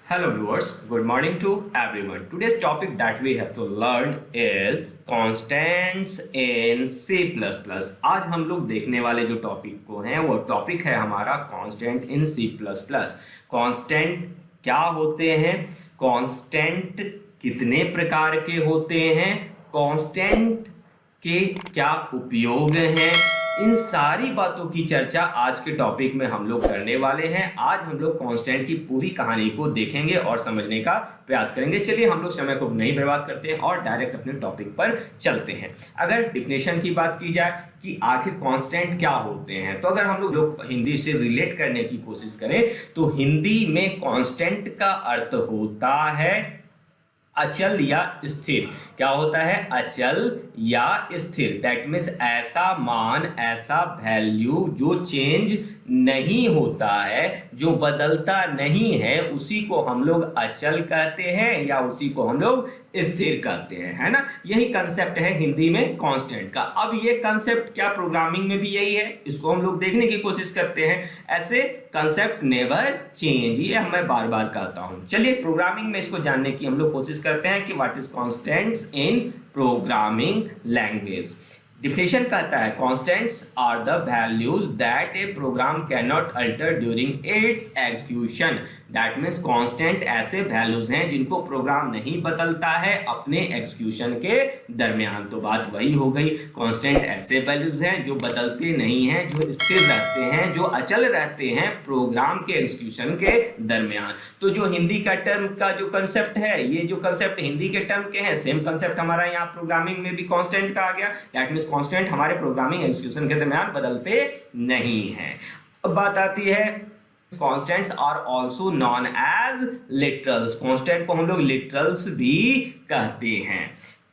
Hello viewers, good morning to everyone. Today's topic that we have to learn is constants in C++. आज हम लोग देखने वाले जो टॉपिक को हैं वो टॉपिक है हमारा कांस्टेंट इन C++. कांस्टेंट क्या होते हैं, कांस्टेंट कितने प्रकार के होते हैं, कांस्टेंट के क्या उपयोग हैं, इन सारी बातों की चर्चा आज के टॉपिक में हम लोग करने वाले हैं। आज हम लोग कांस्टेंट की पूरी कहानी को देखेंगे और समझने का प्रयास करेंगे। चलिए हम लोग समय को नहीं बर्बाद करते हैं और डायरेक्ट अपने टॉपिक पर चलते हैं। अगर डिफिनेशन की बात की जाए कि आखिर कांस्टेंट क्या होते हैं, तो अगर हम लोग हिंदी से रिलेट करने की कोशिश करें तो हिंदी में कांस्टेंट का अर्थ होता है अचल या स्थिर। क्या होता है? अचल या स्थिर। दैट मीन्स ऐसा मान, ऐसा वैल्यू जो चेंज नहीं होता है, जो बदलता नहीं है, उसी को हम लोग अचल कहते हैं या उसी को हम लोग स्थिर कहते हैं, है ना। यही कंसेप्ट है हिंदी में कांस्टेंट का। अब ये कंसेप्ट क्या प्रोग्रामिंग में भी यही है, इसको हम लोग देखने की कोशिश करते हैं। ऐसे कंसेप्ट नेवर चेंज, ये मैं बार बार कहता हूं। चलिए प्रोग्रामिंग में इसको जानने की हम लोग कोशिश करते हैं कि what is constants in programming language. Definition कहता है constants are the values that a program can not alter during its execution. That means constant ऐसे वैल्यूज हैं जिनको प्रोग्राम नहीं बदलता है अपने एग्जीक्यूशन के दरमियान। तो बात वही हो गई, कांस्टेंट ऐसे वैल्यूज हैं जो बदलते नहीं हैं, जो स्थिर रहते हैं, जो अचल रहते हैं प्रोग्राम के एग्जीक्यूशन के दरमियान। तो जो हिंदी का टर्म का जो कंसेप्ट है, ये जो कंसेप्ट हिंदी के टर्म के हैं, सेम कंसेप्ट हमारा यहाँ प्रोग्रामिंग में भी कांस्टेंट का आ गया। दैट मीन्स कांस्टेंट हमारे प्रोग्रामिंग एग्जीक्यूशन के दरमियान बदलते नहीं हैं। अब बात आती है constants are also known as literals. Constant को हम लोग लिटरल्स भी कहते हैं,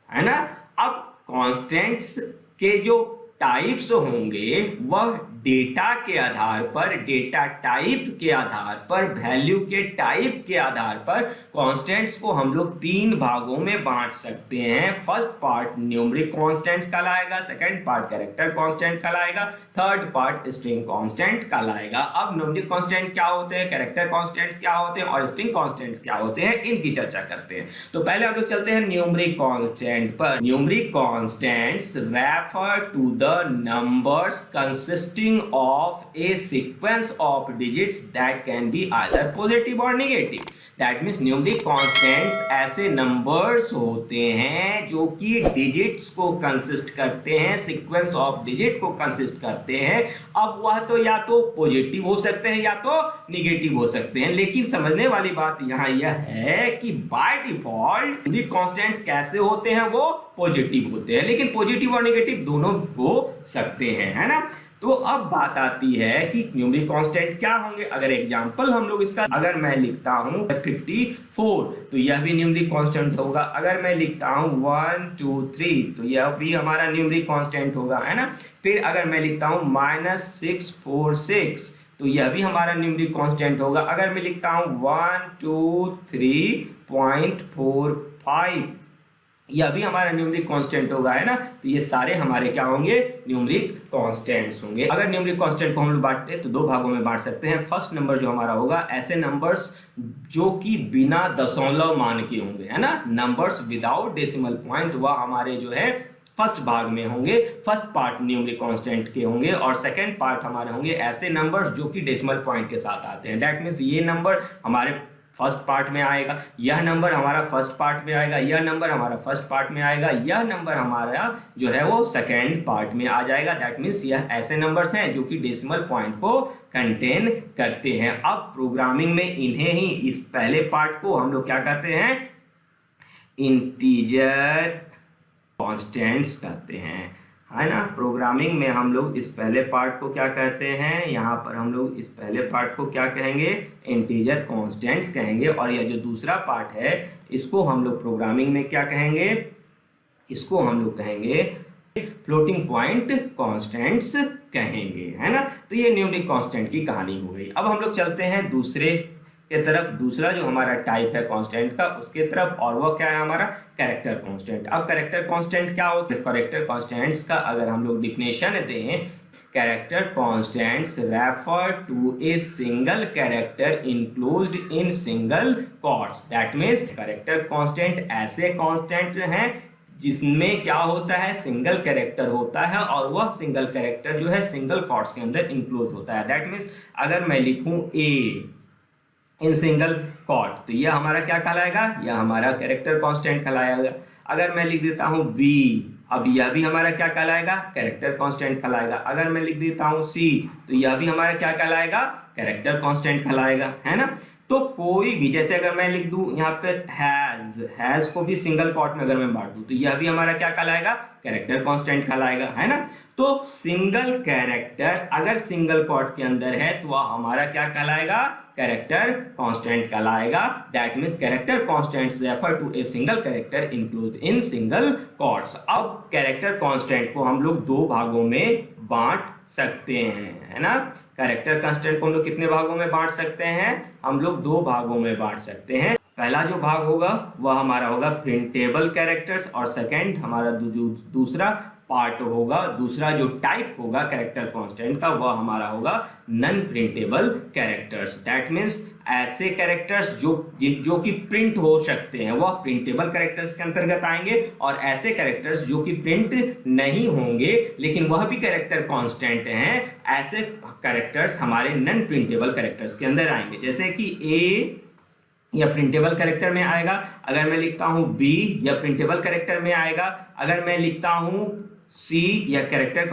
है ना। अब कांस्टेंट्स के जो टाइप्स होंगे वह डेटा के आधार पर, डेटा टाइप के आधार पर, वैल्यू के टाइप के आधार पर कांस्टेंट्स को हम लोग तीन भागों में बांट सकते हैं। फर्स्ट पार्ट न्यूमेरिक कांस्टेंट्स कहलाएगा, सेकंड पार्ट कैरेक्टर कांस्टेंट कहलाएगा, थर्ड पार्ट स्ट्रिंग कांस्टेंट कहलाएगा। अब न्यूमेरिक कांस्टेंट क्या होते हैं, कैरेक्टर कांस्टेंट्स क्या होते हैं और स्ट्रिंग कांस्टेंट्स क्या होते हैं, इनकी चर्चा करते हैं। तो पहले हम लोग चलते हैं न्यूमेरिक कांस्टेंट पर। Numeric constants refer to the numbers consisting of a sequence of digits that can be either positive or negative. That means numeric constants ऐसे नंबर्स होते हैं जो कि डिजिट्स को कंसिस्ट करते हैं, सीक्वेंस ऑफ डिजिट को कंसिस्ट करते हैं। अब वह तो या तो पॉजिटिव हो सकते हैं या तो निगेटिव हो सकते हैं, लेकिन समझने वाली बात यहाँ यह है कि बाय डिफॉल्ट न्यूमेरिक कांस्टेंट कैसे होते हैं, वो पॉजिटिव होते हैं, लेकिन पॉजिटिव और निगेटिव दोनों हो सकते हैं, है ना। तो अब बात आती है कि न्यूमेरिक कांस्टेंट क्या होंगे। अगर एग्जांपल हम लोग इसका, अगर मैं लिखता हूं 54 तो यह भी न्यूमेरिक कांस्टेंट होगा। अगर मैं लिखता हूं 1 2 3 तो यह भी हमारा न्यूमेरिक कांस्टेंट होगा, है ना। फिर अगर मैं लिखता हूं -646 तो यह भी हमारा न्यूमेरिक कांस्टेंट होगा। अगर मैं लिखता हूं 123.45 यह भी हमारा न्यूमेरिक कांस्टेंट होगा, है ना। तो ये सारे हमारे क्या होंगे, न्यूमेरिक कांस्टेंट्स होंगे। अगर न्यूमेरिक कांस्टेंट को हम लोग बांटते तो दो भागों में बांट सकते हैं। फर्स्ट नंबर जो हमारा होगा ऐसे नंबर्स जो कि बिना दशमलव मान के होंगे, है ना, नंबर्स विदाउट डेसिमल पॉइंट, वह हमारे जो है फर्स्ट भाग में होंगे, फर्स्ट पार्ट न्यूमेरिक कांस्टेंट के होंगे। और सेकंड पार्ट हमारे होंगे ऐसे नंबर्स जो कि डेसिमल पॉइंट के साथ आते हैं। दैट मीन्स ये नंबर हमारे फर्स्ट पार्ट में आएगा, यह नंबर हमारा फर्स्ट पार्ट में आएगा, यह नंबर हमारा फर्स्ट पार्ट में आएगा, यह नंबर हमारा जो है वो सेकेंड पार्ट में आ जाएगा। दैट मीन्स यह ऐसे नंबर्स हैं जो कि डेसिमल पॉइंट को कंटेन करते हैं। अब प्रोग्रामिंग में इन्हें ही, इस पहले पार्ट को हम लोग क्या कहते हैं, इंटीजर कांस्टेंट्स कहते हैं, है ना। प्रोग्रामिंग में हम लोग इस पहले पार्ट को क्या कहते हैं, यहाँ पर हम लोग इस पहले पार्ट को क्या कहेंगे, इंटीजर कांस्टेंट्स कहेंगे। और यह जो दूसरा पार्ट है इसको हम लोग प्रोग्रामिंग में क्या कहेंगे, इसको हम लोग कहेंगे फ्लोटिंग पॉइंट कांस्टेंट्स कहेंगे, है ना। तो ये न्यूमेरिक कांस्टेंट की कहानी हो गई। अब हम लोग चलते हैं दूसरे के तरफ, दूसरा जो हमारा टाइप है कांस्टेंट का उसके तरफ, और वो क्या है हमारा कैरेक्टर कांस्टेंट। अब कैरेक्टर कांस्टेंट क्या होता है, कैरेक्टर कांस्टेंट्स का अगर हम लोग डिफिनेशन दें character constants refer to a single character enclosed in single quotes. That means character constant ऐसे कांस्टेंट हैं जिसमें क्या होता है, सिंगल कैरेक्टर होता है और वह सिंगल कैरेक्टर जो है सिंगल क्वोट्स के अंदर इंक्लोज होता है। दैट मीन्स अगर मैं लिखूं ए इन सिंगल क्वोट तो यह हमारा क्या कहलाएगा, यह हमारा कैरेक्टर कांस्टेंट कहलाएगा। अगर मैं लिख देता हूं बी, अब यह भी हमारा क्या कहलाएगा, कैरेक्टर कांस्टेंट कहलाएगा। अगर मैं लिख देता हूं सी तो यह भी हमारा क्या कहलाएगा, कैरेक्टर कांस्टेंट कहलाएगा, है ना। तो कोई भी, जैसे अगर मैं लिख दूं यहाँ पे हैज को भी सिंगल क्वोट में अगर मैं बांट दूं तो यह भी हमारा क्या कहलाएगा, कैरेक्टर कांस्टेंट कहलाएगा, है ना। तो सिंगल कैरेक्टर अगर सिंगल क्वोट के अंदर है तो वह हमारा क्या कहलाएगा, कैरेक्टर कांस्टेंट कहलाएगा। That means character constants refer to a single character include in single quotes. अब कैरेक्टर कांस्टेंट को हम लोग दो भागों में बांट सकते हैं, है ना। कैरेक्टर कांस्टेंट को हम लोग कितने भागों में बांट सकते हैं, हम लोग दो भागों में बांट सकते हैं। पहला जो भाग होगा वह हमारा होगा प्रिंटेबल कैरेक्टर्स और सेकंड हमारा दूसरा पार्ट होगा, दूसरा जो टाइप होगा कैरेक्टर कांस्टेंट का वह हमारा होगा non printable characters. That means ऐसे कैरेक्टर्स जो कि प्रिंट हो सकते हैं वह प्रिंटेबल कैरेक्टर्स के अंतर्गत आएंगे, और ऐसे कैरेक्टर्स जो कि प्रिंट नहीं होंगे लेकिन वह भी कैरेक्टर कांस्टेंट हैं, ऐसे कैरेक्टर्स हमारे नॉन प्रिंटेबल कैरेक्टर्स के अंदर आएंगे। जैसे कि ए या प्रिंटेबल कैरेक्टर में आएगा, अगर मैं लिखता हूं बी या प्रिंटेबल कैरेक्टर में आएगा, अगर मैं लिखता हूं सी या कैरेक्टर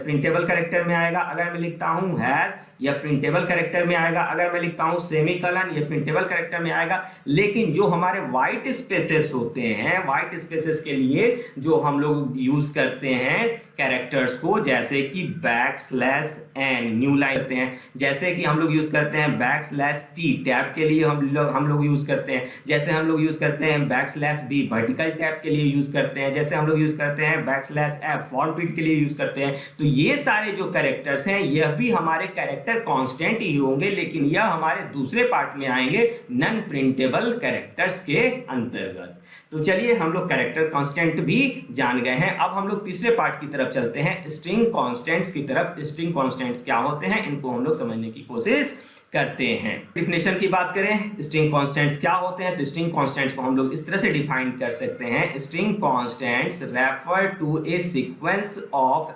प्रिंटेबल कैरेक्टर में आएगा, अगर मैं लिखता हूं हैज या प्रिंटेबल कैरेक्टर में आएगा, अगर मैं लिखता हूं सेमीकोलन या प्रिंटेबल कैरेक्टर में आएगा। लेकिन जो हमारे व्हाइट स्पेसेस होते हैं, व्हाइट स्पेसेस के लिए जो हम लोग यूज करते हैं कैरेक्टर्स को, जैसे कि बैकस्लैश एन न्यू लाइन करते हैं, जैसे कि हम लोग यूज करते हैं बैकस्लैश टी टैब के लिए हम लोग यूज करते हैं, जैसे हम लोग यूज करते हैं बैकस्लैश बी वर्टिकल टैब के लिए यूज करते हैं, जैसे हम लोग यूज करते हैं बैकस्लैश एफ फॉर बीट के लिए यूज करते हैं। तो ये सारे जो कैरेक्टर्स हैं यह भी हमारे कैरेक्टर कांस्टेंट ही होंगे, लेकिन यह हमारे दूसरे पार्ट में आएंगे नॉन प्रिंटेबल कैरेक्टर्स के अंतर्गत। तो चलिए हम लोग कैरेक्टर कांस्टेंट भी जान गए हैं। अब हम लोग तीसरे पार्ट की तरफ चलते हैं, स्ट्रिंग कांस्टेंट्स की तरफ। स्ट्रिंग कांस्टेंट्स क्या होते हैं इनको हम लोग समझने की कोशिश करते हैं। डिफिनेशन की बात करें स्ट्रिंग कांस्टेंट्स क्या होते हैं, तो स्ट्रिंग कांस्टेंट्स को हम लोग इस तरह से डिफाइन कर सकते हैं, string constants refer to a sequence of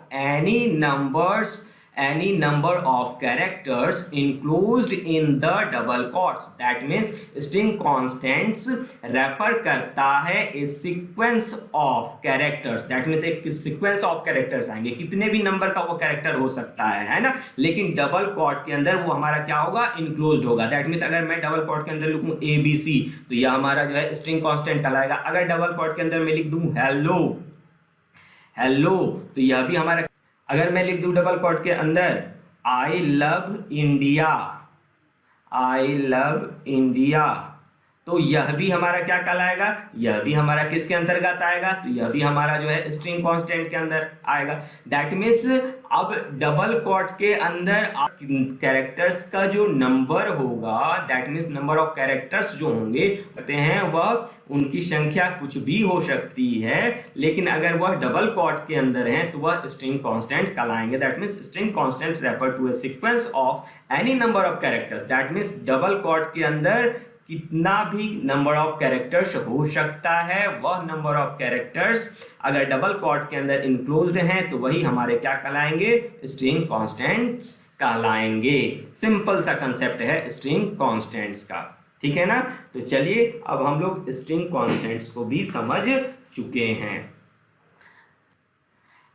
any number of characters enclosed in the double quotes। that means string constants refer करता है a sequence of characters। that means एक sequence of characters आएंगे, कितने भी number का वो character हो सकता है ना, लेकिन डबल क्वोट के अंदर वो हमारा क्या होगा, इंक्लोज्ड होगा। दैट मीन्स अगर मैं डबल क्वोट के अंदर लिखूं ABC तो यह हमारा जो है स्ट्रिंग कांस्टेंट कहलाएगा। अगर डबल क्वोट के अंदर मैं लिख दूं हेलो तो यह भी हमारा, अगर मैं लिख दूं डबल क्वोट के अंदर आई लव इंडिया तो यह भी हमारा क्या कहलाएगा, यह भी हमारा किसके अंतर्गत आएगा, तो यह भी हमारा जो है स्ट्रिंग कांस्टेंट के अंदर आएगा। दैट मीन्स अब डबल क्वोट के अंदर कैरेक्टर्स का जो नंबर होगा, that means number of characters जो होंगे कहते हैं वह उनकी संख्या कुछ भी हो सकती है, लेकिन अगर वह डबल क्वोट के अंदर है तो वह स्ट्रिंग कांस्टेंट्स कहलाएंगे। That means string constants refer to a sequence of any number of characters. That means double quote के अंदर कितना भी नंबर ऑफ कैरेक्टर्स हो सकता है, वह नंबर ऑफ कैरेक्टर्स अगर डबल क्वोट के अंदर इंक्लोज्ड हैं तो वही हमारे क्या कहलाएंगे, स्ट्रिंग कांस्टेंट्स कहलाएंगे। सिंपल सा कंसेप्ट है स्ट्रिंग कांस्टेंट्स का, ठीक है ना। तो चलिए अब हम लोग स्ट्रिंग कांस्टेंट्स को भी समझ चुके हैं,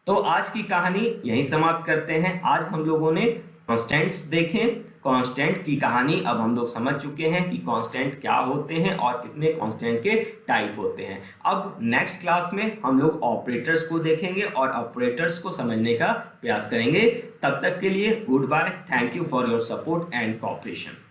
तो आज की कहानी यहीं समाप्त करते हैं। आज हम लोगों ने कांस्टेंट्स देखें, कांस्टेंट की कहानी अब हम लोग समझ चुके हैं कि कांस्टेंट क्या होते हैं और कितने कांस्टेंट के टाइप होते हैं। अब नेक्स्ट क्लास में हम लोग ऑपरेटर्स को देखेंगे और ऑपरेटर्स को समझने का प्रयास करेंगे। तब तक के लिए goodbye, thank you for your support and cooperation.